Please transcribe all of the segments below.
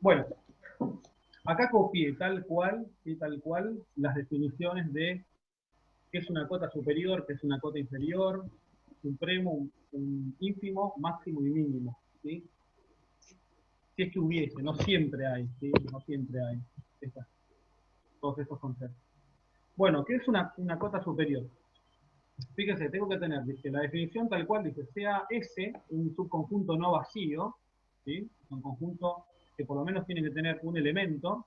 Bueno, acá copié tal cual, y tal cual, las definiciones de qué es una cota superior, qué es una cota inferior, supremo, un ínfimo, máximo y mínimo, ¿sí? Si es que hubiese, no siempre hay, ¿sí? No siempre hay todos estos conceptos. Bueno, ¿qué es una cota superior? Fíjense, tengo que tener, dice, la definición tal cual, dice, sea S un subconjunto no vacío, ¿sí? Un conjunto que por lo menos tiene que tener un elemento,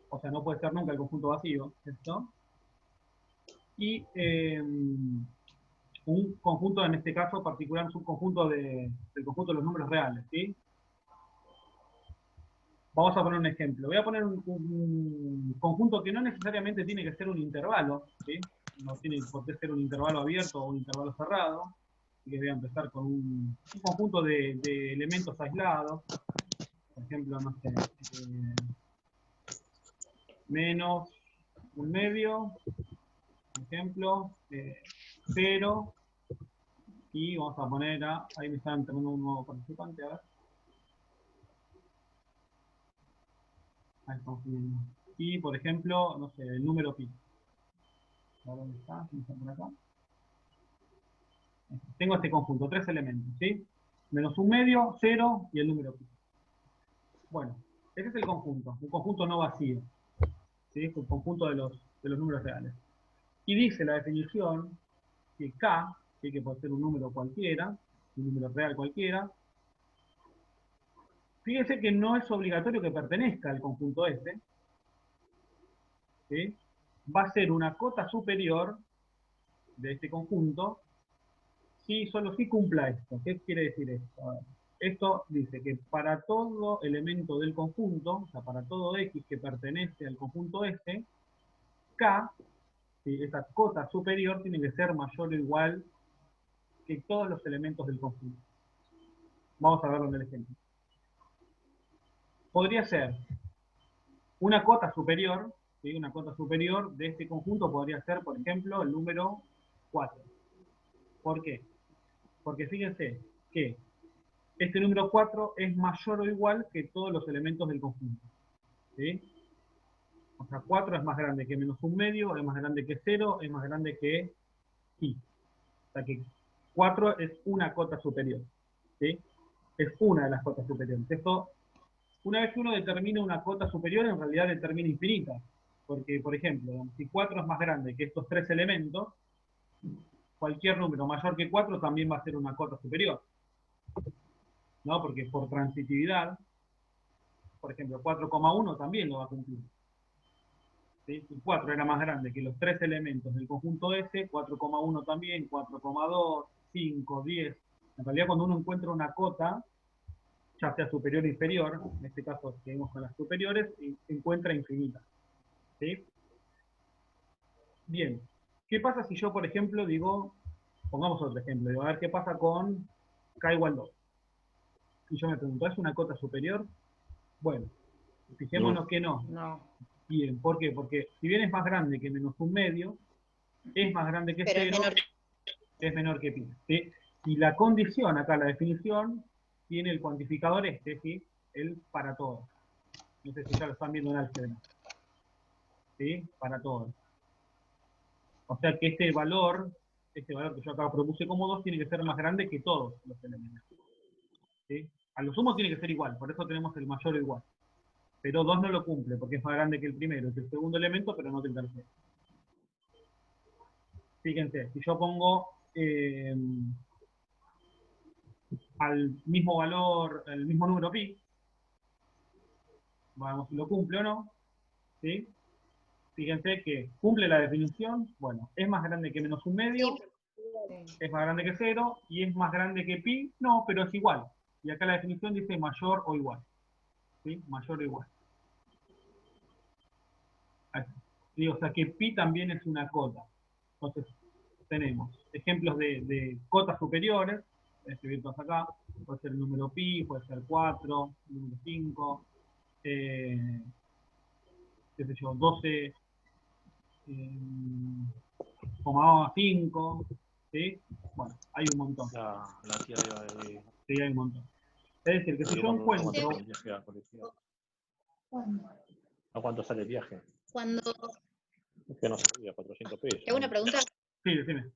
o sea, no puede ser nunca el conjunto vacío, ¿esto? Y un conjunto, en este caso particular, un subconjunto del conjunto de los números reales, ¿sí? Vamos a poner un ejemplo. Voy a poner un conjunto que no necesariamente tiene que ser un intervalo, ¿sí? No tiene por qué ser un intervalo abierto o un intervalo cerrado. Así que voy a empezar con un conjunto de elementos aislados. Por ejemplo, no sé, menos un medio, por ejemplo, 0, y vamos a poner ahí me está entrando un nuevo participante, a ver. Ahí estamos viendo. Y, por ejemplo, no sé, el número pi. ¿Dónde está? ¿Quién está por acá? Tengo este conjunto, tres elementos, ¿sí? Menos un medio, 0 y el número pi. Bueno, ese es el conjunto, un conjunto no vacío, ¿sí? Es un conjunto de los números reales. Y dice la definición que K, ¿sí? Que puede ser un número cualquiera, un número real cualquiera, fíjese que no es obligatorio que pertenezca al conjunto este, ¿sí? Va a ser una cota superior de este conjunto si solo si cumpla esto. ¿Qué quiere decir esto? A ver. Esto dice que para todo elemento del conjunto, o sea, para todo X que pertenece al conjunto este, K, ¿sí? Esa cota superior tiene que ser mayor o igual que todos los elementos del conjunto. Vamos a verlo en el ejemplo. Podría ser una cota superior, ¿sí? Una cota superior de este conjunto podría ser, por ejemplo, el número 4. ¿Por qué? Porque fíjense que este número 4 es mayor o igual que todos los elementos del conjunto, ¿sí? O sea, 4 es más grande que menos un medio, es más grande que 0, es más grande que pi. O sea que 4 es una cota superior, ¿sí? Es una de las cotas superiores. Esto, una vez que uno determina una cota superior, en realidad determina infinitas. Porque, por ejemplo, si 4 es más grande que estos tres elementos, cualquier número mayor que 4 también va a ser una cota superior, ¿no? Porque por transitividad, por ejemplo, 4,1 también lo va a cumplir. ¿Sí? Si 4 era más grande que los tres elementos del conjunto S, 4,1 también, 4,2, 5, 10. En realidad, cuando uno encuentra una cota, ya sea superior o inferior, en este caso seguimos con las superiores, y encuentra infinita. ¿Sí? Bien. ¿Qué pasa si yo, por ejemplo, digo, pongamos otro ejemplo, digo, a ver qué pasa con K igual 2? Y yo me pregunto, ¿es una cota superior? Bueno, fijémonos No. que no. No. Bien, ¿por qué? Porque si bien es más grande que menos un medio, es más grande que Pero es 0, menor. es menor que pi. ¿Sí? Y la condición, acá la definición, tiene el cuantificador este, ¿sí? El para todo. No sé si ya lo están viendo en álgebra. ¿Sí? Para todo. O sea que este valor que yo acá propuse como 2, tiene que ser más grande que todos los elementos. ¿Sí? A lo sumo tiene que ser igual, por eso tenemos el mayor o igual. Pero 2 no lo cumple, porque es más grande que el primero, que el segundo elemento, pero no que el tercero. Fíjense, si yo pongo al mismo valor, el mismo número pi, vamos si lo cumple o no, ¿sí? Fíjense que cumple la definición, bueno, es más grande que menos un Sí, medio, es más grande que 0, y es más grande que pi, no, pero es igual. Y acá la definición dice mayor o igual, ¿sí? Mayor o igual. ¿Sí? O sea que pi también es una cota. Entonces, tenemos ejemplos de cotas superiores, voy a escribir todos acá, puede ser el número pi, puede ser 4, el número 5, qué sé yo, 12, 5, ¿sí? Bueno, hay un montón. La tía de... Sí, hay un montón. Es decir, que si yo encuentro... ¿Cuánto sale el viaje a colegio? ¿A cuánto sale el viaje? Cuando Es que no sabía, 400 pesos. te hago una pregunta, Sí, decime.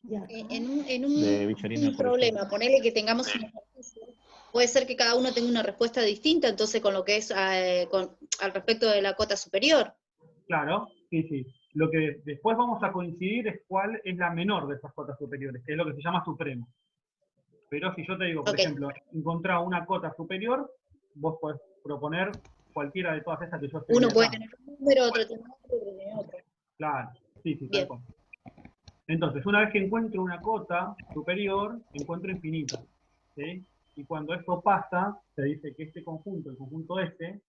en De Villarino un al colegio. problema, ponele que tengamos un ejercicio, puede ser que cada uno tenga una respuesta distinta, entonces con lo que es al respecto de la cota superior. Claro, sí, sí. Lo que después vamos a coincidir es cuál es la menor de esas cotas superiores, que es lo que se llama supremo. Pero si yo te digo, por Ok. ejemplo, encontrar una cota superior, vos podés proponer cualquiera de todas esas que yo escribí Uno puede acá. tener un número, otro tiene otro, otro tiene otro. Claro, sí, sí, tal Bien. cual. Entonces, una vez que encuentro una cota superior, encuentro infinitas, ¿sí? Y cuando esto pasa, se dice que este conjunto, el conjunto este,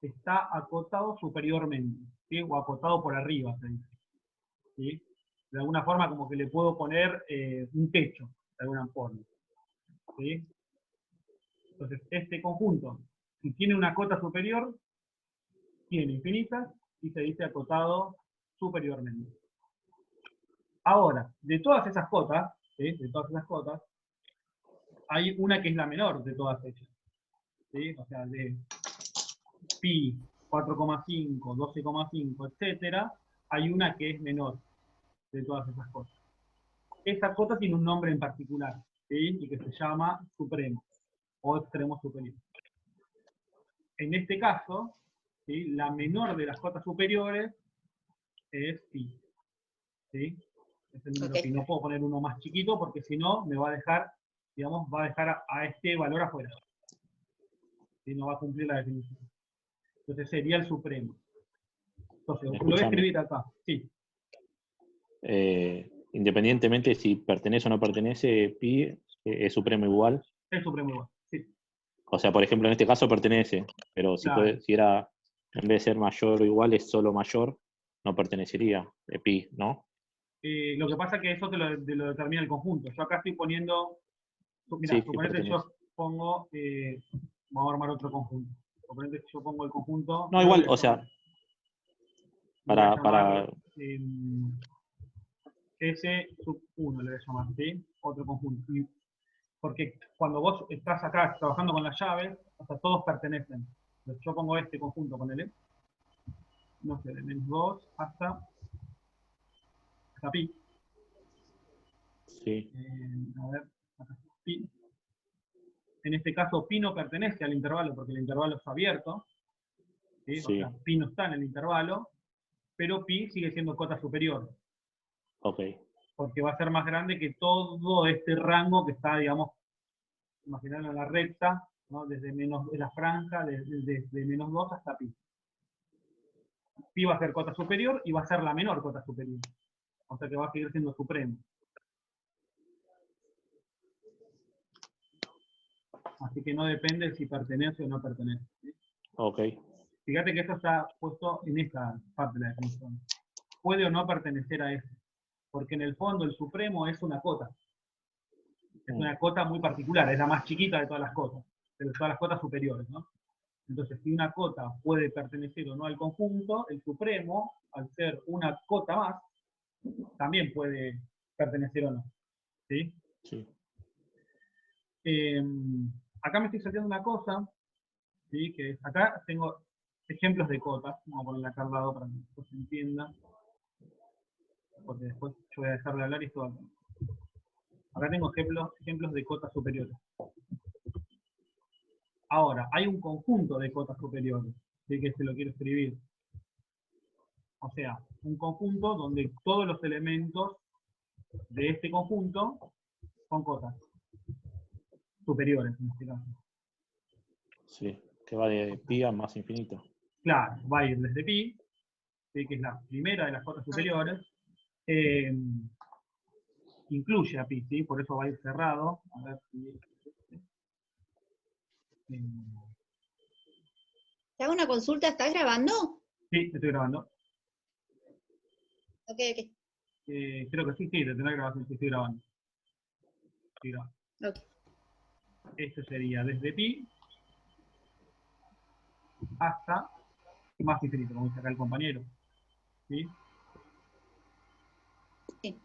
está acotado superiormente, ¿sí? O acotado por arriba, se dice, ¿sí? De alguna forma como que le puedo poner un techo, de alguna forma, ¿sí? Entonces, este conjunto, si tiene una cota superior, tiene infinitas y se dice acotado superiormente. Ahora, de todas esas cotas, ¿sí? De todas esas cotas, hay una que es la menor de todas ellas, ¿sí? O sea, de pi, 4,5, 12,5, etcétera, hay una que es menor de todas esas cotas. Esa cota tiene un nombre en particular, ¿sí? Y que se llama supremo o extremo superior. En este caso, ¿sí? La menor de las cotas superiores es pi, ¿sí? Es el número pi. No puedo poner uno más chiquito porque si no me va a dejar, digamos, va a dejar a este valor afuera. ¿Sí? No va a cumplir la definición. Entonces sería el supremo. Entonces, lo voy a escribir acá. Sí. Independientemente si pertenece o no pertenece, pi es supremo igual. Es supremo igual, sí. O sea, por ejemplo, en este caso pertenece, pero si, Claro. si era, en vez de ser mayor o igual, es solo mayor, no pertenecería pi, ¿no? Lo que pasa es que eso te lo determina el conjunto. Yo acá estoy poniendo, mira, Sí, que suponete que pertenece. yo pongo, vamos a armar otro conjunto. Suponete que yo pongo el conjunto, No, lo voy igual, a o llamar, sea, lo voy a para llamar S sub 1, le voy a llamar, ¿sí? Otro conjunto. Porque cuando vos estás acá trabajando con las llaves, o sea, todos pertenecen. Entonces yo pongo este conjunto con el, no sé, de menos 2 hasta pi. sí. A ver, acá está pi. En este caso, pi no pertenece al intervalo porque el intervalo es abierto, ¿sí? O Sí. sea, pi no está en el intervalo, pero pi sigue siendo cota superior. Ok. Porque va a ser más grande que todo este rango que está, digamos, imaginando en la recta, ¿no? Desde menos de la franja, desde menos 2 hasta pi. Pi va a ser cota superior y va a ser la menor cota superior. O sea que va a seguir siendo supremo. Así que no depende si pertenece o no pertenece, ¿sí? Ok. Fíjate que esto está puesto en esta parte de la definición. Puede o no pertenecer a ese. Porque en el fondo el supremo es una cota. Es una cota muy particular, es la más chiquita de todas las cotas, de todas las cotas superiores, ¿no? Entonces, si una cota puede pertenecer o no al conjunto, el supremo, al ser una cota más, también puede pertenecer o no. ¿Sí? Sí. Acá me estoy salteando una cosa, ¿sí? Que es, acá tengo ejemplos de cotas, vamos a ponerla acá al lado para que después se entienda, porque después yo voy a dejar de hablar y esto va a... Acá tengo ejemplos de cotas superiores. Ahora, hay un conjunto de cotas superiores, ¿sí? Que se lo quiero escribir. O sea, un conjunto donde todos los elementos de este conjunto son cotas superiores, en este caso. Sí, que va de pi a más infinito. Claro, va a ir desde pi, ¿sí? Que es la primera de las cotas superiores, incluye a pi, ¿sí? Por eso va a ir cerrado. A ver si... ¿Te hago una consulta? ¿Estás grabando? Sí, estoy grabando. Ok. Creo que sí, de tener grabación, sí, estoy grabando. Estoy grabando. Okay. Este sería desde pi hasta más infinito, como dice acá el compañero. ¿Sí? Sí.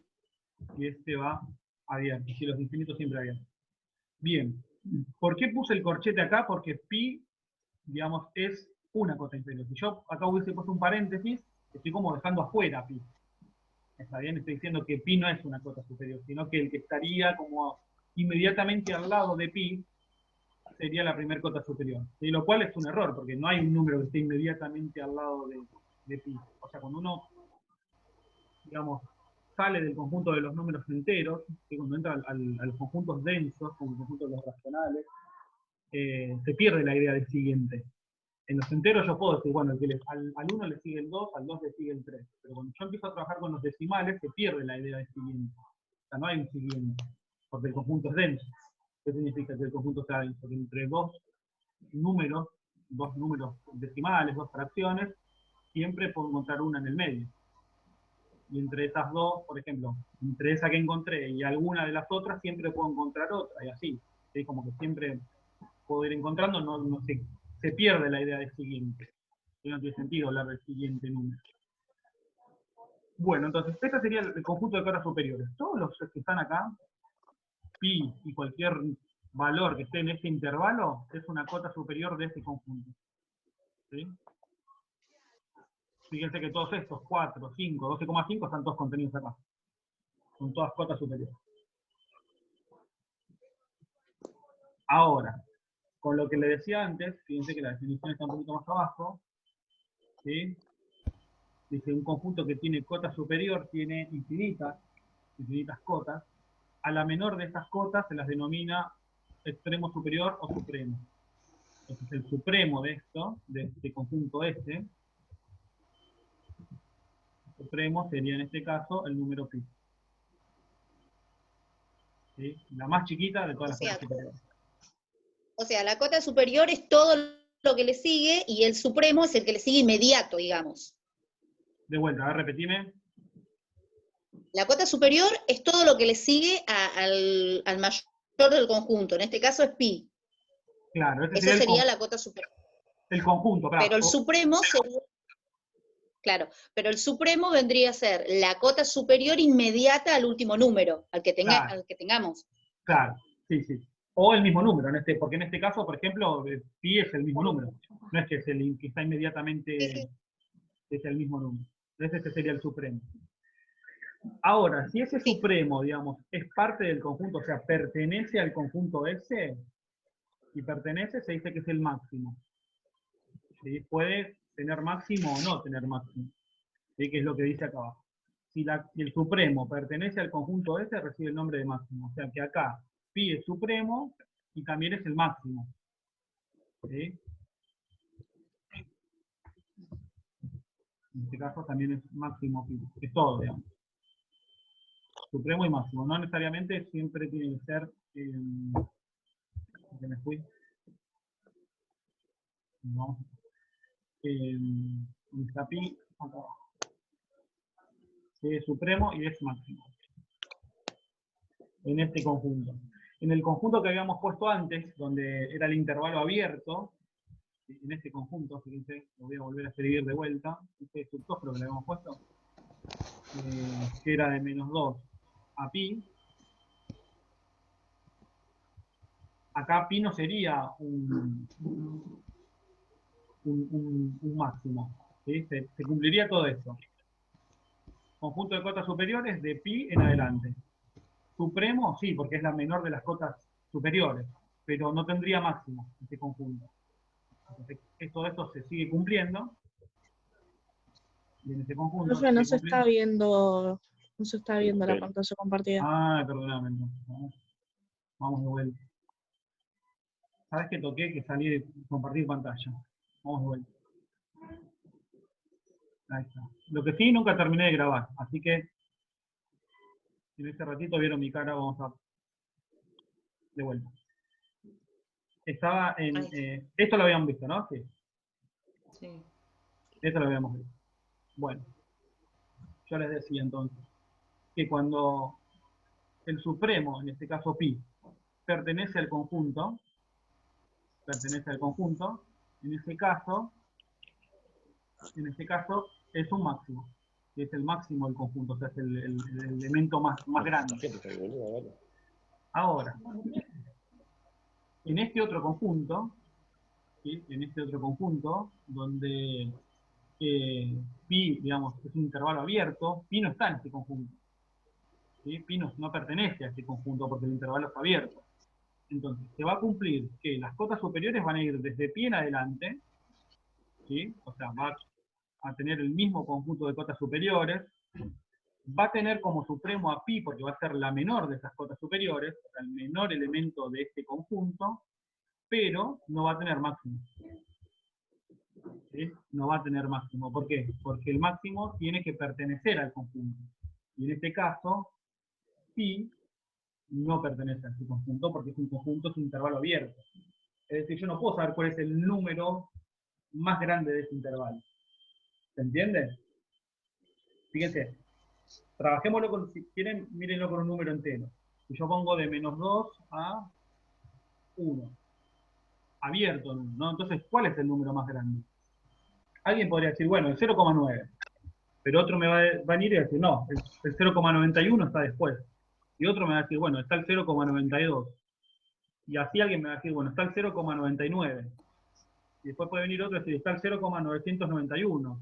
Y este va abierto, y los infinitos siempre abiertos. Bien, ¿Por qué puse el corchete acá? Porque pi, digamos, es una cota inferior. Si yo acá hubiese puesto un paréntesis, estoy como dejando afuera pi. Está bien, estoy diciendo que pi no es una cota superior, sino que el que estaría como inmediatamente al lado de pi sería la primera cota superior. ¿Sí? Lo cual es un error, porque no hay un número que esté inmediatamente al lado de pi. O sea, cuando uno, digamos, sale del conjunto de los números enteros, que cuando entra a los conjuntos densos, como el conjunto de los racionales, se pierde la idea del siguiente. En los enteros yo puedo decir, bueno, al 1 le sigue el 2, al 2 le sigue el 3. Pero cuando yo empiezo a trabajar con los decimales, se pierde la idea del siguiente. O sea, no hay un siguiente, porque el conjunto es denso. ¿Qué significa que el conjunto sea denso? Que entre dos números decimales, dos fracciones, siempre puedo encontrar una en el medio. Y entre esas dos, por ejemplo, entre esa que encontré y alguna de las otras, siempre puedo encontrar otra, y así. ¿Sí? Como que siempre puedo ir encontrando, no se pierde la idea del siguiente. No tiene sentido hablar del siguiente número. Bueno, entonces, este sería el conjunto de cotas superiores. Todos los que están acá, pi y cualquier valor que esté en este intervalo, es una cota superior de este conjunto. ¿Sí? Fíjense que todos estos, 4, 5, 12,5, están todos contenidos acá. Son todas cotas superiores. Ahora, con lo que le decía antes, fíjense que la definición está un poquito más abajo, ¿sí? Dice, un conjunto que tiene cota superior tiene infinitas cotas. A la menor de estas cotas se las denomina extremo superior o supremo. Entonces el supremo de esto, de este conjunto este, el supremo sería en este caso el número pi. ¿Sí? La más chiquita de todas las cotas superiores. O sea, la cota superior es todo lo que le sigue y el supremo es el que le sigue inmediato, digamos. De vuelta, a ver, repetime. La cota superior es todo lo que le sigue al mayor del conjunto, en este caso es pi. Claro, ese Esa sería la cota superior. El conjunto, claro. Pero el supremo sería, claro, pero el supremo vendría a ser la cota superior inmediata al último número, al que tengamos. Claro, sí. O el mismo número, porque en este caso, por ejemplo, pi es el mismo número. No es que es el que está inmediatamente, Sí. es el mismo número. Ese sería el supremo. Ahora, si ese supremo, digamos, es parte del conjunto, o sea, pertenece al conjunto ese, y pertenece, se dice que es el máximo. ¿Sí? Puede tener máximo o no tener máximo, ¿sí? Que es lo que dice acá abajo. Si el supremo pertenece al conjunto ese, recibe el nombre de máximo. O sea que acá pi es supremo y también es el máximo. ¿Sí? En este caso también es máximo pi. Es todo, digamos. Supremo y máximo. No necesariamente siempre tiene que ser... ¿Dónde me fui? No. Está pi acá abajo. Es supremo y es máximo. En este conjunto. En el conjunto que habíamos puesto antes, donde era el intervalo abierto, en este conjunto, fíjense, lo voy a volver a escribir de vuelta, este subtófilo que le habíamos puesto, que era de -2 a pi. Acá pi no sería un máximo, ¿sí? Se cumpliría todo esto. Conjunto de cotas superiores de pi en adelante. Supremo, sí, porque es la menor de las cotas superiores, pero no tendría máximo este conjunto. Entonces, todo esto se sigue cumpliendo. Y en este conjunto. Profe, no se está viendo la pantalla compartida. Ah, perdóname. Vamos de vuelta. ¿Sabes que toqué que salir y compartir pantalla? Vamos de vuelta. Ahí está. Lo que sí, nunca terminé de grabar, así que en este ratito vieron mi cara, vamos a... De vuelta. Estaba en... esto lo habíamos visto, ¿no? Sí. Sí. Esto lo habíamos visto. Bueno. Yo les decía entonces que cuando el supremo, en este caso pi, pertenece al conjunto, en este caso es un máximo, que es el máximo del conjunto, o sea, es el elemento más grande. Ahora, en este otro conjunto, ¿sí? En este otro conjunto, donde pi, digamos, es un intervalo abierto, pi no está en este conjunto. ¿Sí? Pi no pertenece a este conjunto porque el intervalo está abierto. Entonces, se va a cumplir que las cotas superiores van a ir desde pi en adelante, ¿sí? O sea, va a tener el mismo conjunto de cotas superiores, va a tener como supremo a pi porque va a ser la menor de esas cotas superiores, o sea, el menor elemento de este conjunto, pero no va a tener máximo. ¿Sí? No va a tener máximo. ¿Por qué? Porque el máximo tiene que pertenecer al conjunto. Y en este caso, pi no pertenece a este conjunto porque es un conjunto, es un intervalo abierto. Es decir, yo no puedo saber cuál es el número más grande de ese intervalo. ¿Se entiende? Fíjense, trabajémoslo con, si quieren, mírenlo con un número entero. Si yo pongo de -2 a 1, abierto, ¿no? Entonces, ¿cuál es el número más grande? Alguien podría decir, bueno, el 0,9. Pero otro me va a venir y decir, no, el 0,91 está después. Y otro me va a decir, bueno, está el 0,92. Y así alguien me va a decir, bueno, está el 0,99. Y después puede venir otro y decir, está el 0,991.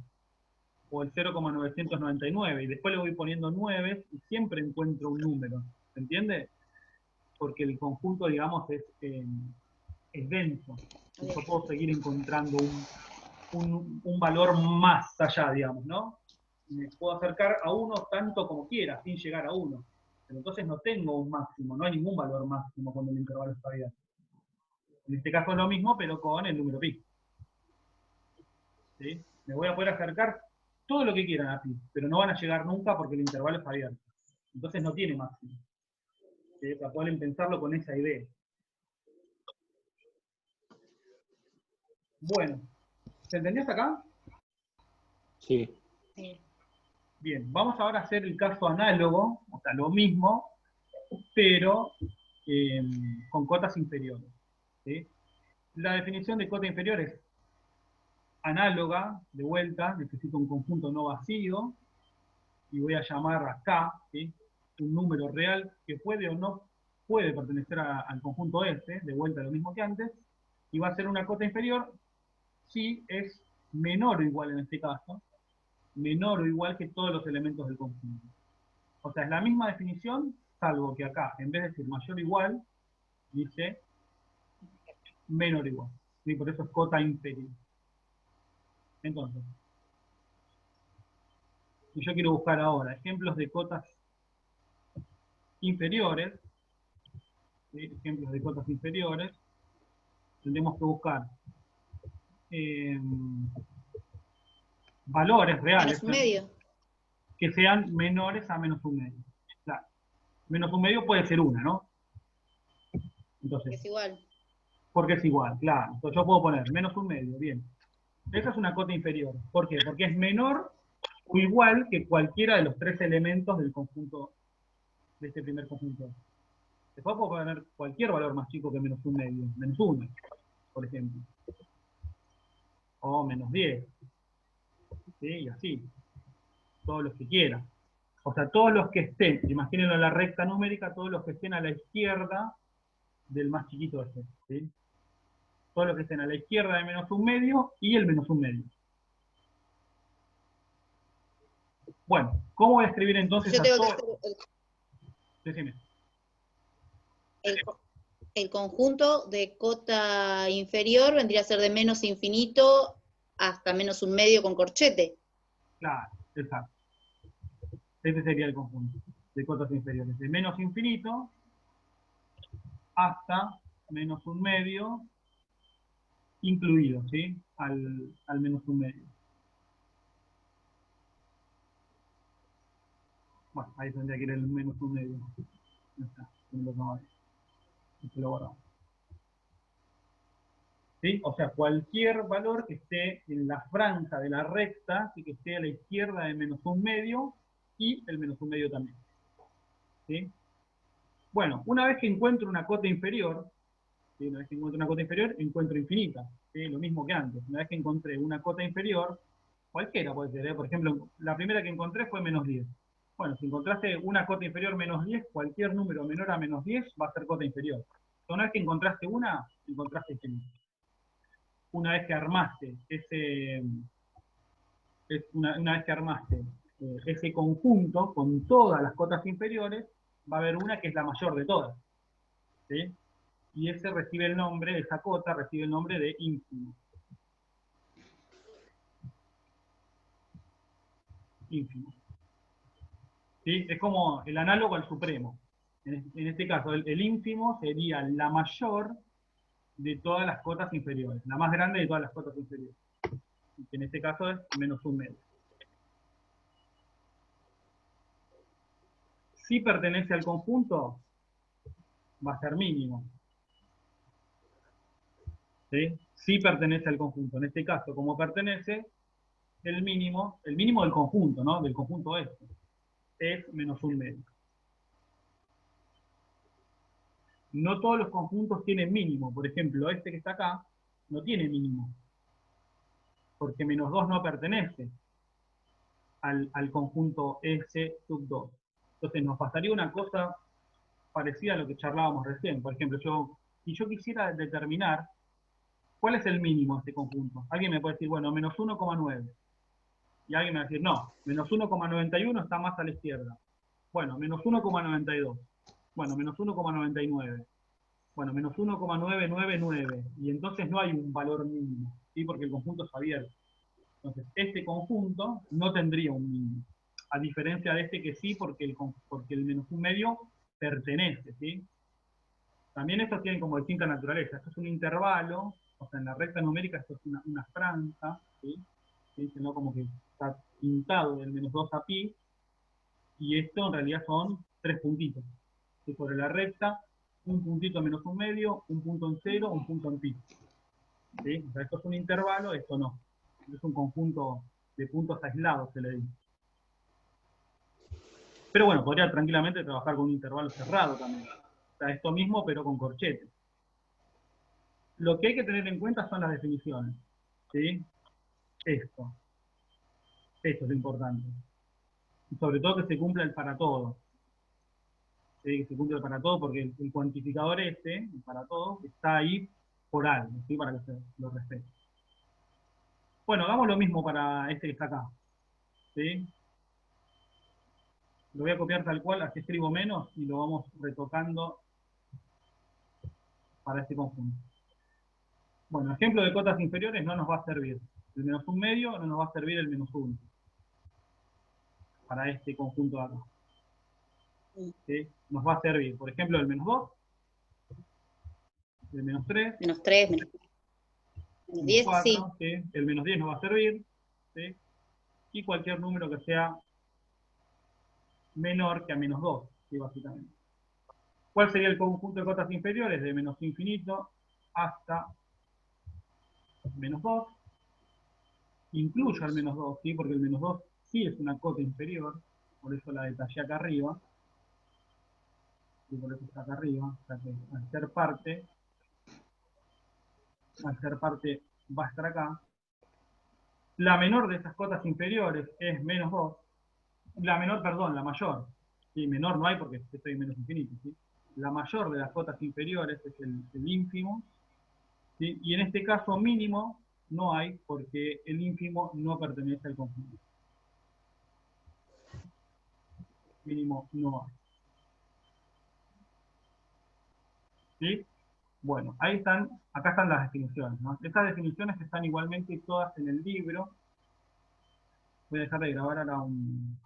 O el 0,999. Y después le voy poniendo 9 y siempre encuentro un número. ¿Se entiende? Porque el conjunto, digamos, es denso. Y yo puedo seguir encontrando un valor más allá, digamos, ¿no? Me puedo acercar a 1 tanto como quiera, sin llegar a 1. Pero entonces no tengo un máximo, no hay ningún valor máximo cuando el intervalo está abierto. En este caso es lo mismo, pero con el número pi. ¿Sí? Me voy a poder acercar todo lo que quieran a pi, pero no van a llegar nunca porque el intervalo está abierto. Entonces no tiene máximo. ¿Sí? O sea, pueden pensarlo con esa idea. Bueno, ¿se entendió hasta acá? Sí. Bien, vamos ahora a hacer el caso análogo, o sea, lo mismo, pero con cotas inferiores. ¿Sí? La definición de cota inferior es análoga, de vuelta, necesito un conjunto no vacío, y voy a llamar a K, ¿sí? Un número real que puede o no puede pertenecer al conjunto este, de vuelta lo mismo que antes, y va a ser una cota inferior si es menor o igual en este caso, menor o igual que todos los elementos del conjunto. O sea, es la misma definición, salvo que acá, en vez de decir mayor o igual, dice menor o igual. ¿Sí? Por eso es cota inferior. Entonces, si yo quiero buscar ahora ejemplos de cotas inferiores, ¿sí? Ejemplos de cotas inferiores, tendremos que buscar valores reales -1/2. que sean menores a -1/2. Claro. -1/2 puede ser una, ¿no? Entonces, Es igual. porque es igual, claro. Entonces yo puedo poner -1/2, bien. Esa es una cota inferior. ¿Por qué? Porque es menor o igual que cualquiera de los tres elementos del conjunto, de este primer conjunto. Después puedo poner cualquier valor más chico que -1/2, -1, por ejemplo. O -10. ¿Sí? Y así. Todos los que quiera. O sea, todos los que estén, imagínenlo en la recta numérica, todos los que estén a la izquierda del más chiquito este. ¿Sí? Todos los que estén a la izquierda de -1/2 y el -1/2. Bueno, ¿cómo voy a escribir entonces Yo a tengo que todos? hacer Decime. el conjunto de cota inferior vendría a ser de menos infinito hasta -1/2 con corchete. Claro, exacto. Ese sería el conjunto de cotas inferiores. De menos infinito hasta -1/2 incluido, ¿sí? Al -1/2. Bueno, ahí tendría que ir el -1/2. Ya está. Lo guardamos. ¿Sí? O sea, cualquier valor que esté en la franja de la recta y que esté a la izquierda de -1/2 y el -1/2 también. ¿Sí? Bueno, una vez que encuentro una cota inferior, ¿sí? Una vez que encuentro una cota inferior, encuentro infinita. ¿Sí? Lo mismo que antes. Una vez que encontré una cota inferior, cualquiera puede ser, ¿eh? Por ejemplo, la primera que encontré fue -10. Bueno, si encontraste una cota inferior -10, cualquier número menor a -10 va a ser cota inferior. Una vez que encontraste una, encontraste infinito. Una vez que armaste una vez que armaste ese conjunto con todas las cotas inferiores, va a haber una que es la mayor de todas. ¿Sí? Y ese recibe el nombre, esa cota recibe el nombre de ínfimo. Ínfimo. ¿Sí? Es como el análogo al supremo. En este caso, el ínfimo sería la mayor de todas las cotas inferiores, la más grande de todas las cotas inferiores. Que en este caso es menos un medio. Si pertenece al conjunto, va a ser mínimo. ¿Sí? Si pertenece al conjunto. En este caso, como pertenece, el mínimo del conjunto, ¿no? Del conjunto este, es menos un medio. No todos los conjuntos tienen mínimo. Por ejemplo, este que está acá no tiene mínimo. Porque menos 2 no pertenece al conjunto S sub 2. Entonces nos pasaría una cosa parecida a lo que charlábamos recién. Por ejemplo, si yo quisiera determinar cuál es el mínimo de este conjunto. Alguien me puede decir, bueno, menos 1,9. Y alguien me va a decir, no, menos 1,91 está más a la izquierda. Bueno, menos 1,92. Bueno, menos 1,99. Bueno, menos 1,999. Y entonces no hay un valor mínimo, ¿sí? Porque el conjunto es abierto. Entonces, este conjunto no tendría un mínimo. A diferencia de este que sí, porque el menos un medio pertenece, ¿sí? También estos tienen como distinta naturaleza. Esto es un intervalo, o sea, en la recta numérica esto es una franja, ¿sí? ¿Sí? ¿No? Como que está pintado del menos 2 a pi, y esto en realidad son 3 puntitos. ¿Sí? Sobre la recta, un puntito menos un medio, un punto en 0, un punto en pi. ¿Sí? O sea, esto es un intervalo, esto no. Es un conjunto de puntos aislados, se le dice. Pero bueno, podría tranquilamente trabajar con un intervalo cerrado también. O sea, esto mismo, pero con corchetes. Lo que hay que tener en cuenta son las definiciones. ¿Sí? Esto es lo importante. Y sobre todo que se cumpla el para todo. ¿Sí? Que se cumpla el para todo, porque el cuantificador el para todo, está ahí por algo, ¿sí? Para que se lo respete. Bueno, hagamos lo mismo para este que está acá. ¿Sí? Lo voy a copiar tal cual, así escribo menos y lo vamos retocando para este conjunto. Bueno, ejemplo de cotas inferiores no nos va a servir. El menos un medio no nos va a servir el menos 1. Para este conjunto de acá. ¿Sí? Nos va a servir, por ejemplo, el menos 2, el menos 3, menos 3, menos 10, 4, sí. ¿sí? El menos 10 nos va a servir, ¿sí? Y cualquier número que sea menor que a menos 2, ¿sí? Básicamente. ¿Cuál sería el conjunto de cotas inferiores? De menos infinito hasta menos 2. Incluyo al menos 2, ¿sí? Porque el menos 2 sí es una cota inferior, por eso la detallé acá arriba. Y por eso está acá arriba, o sea que al ser parte va a estar acá. La menor de esas cotas inferiores es menos 2. La menor, perdón, la mayor. ¿Sí? Menor no hay porque estoy en menos infinito. ¿Sí? La mayor de las cotas inferiores es el ínfimo. ¿Sí? Y en este caso mínimo no hay porque el ínfimo no pertenece al conjunto. Mínimo no hay. ¿Sí? Bueno, ahí están, acá están las definiciones, ¿no? Estas definiciones están igualmente todas en el libro. Voy a dejar de grabar ahora un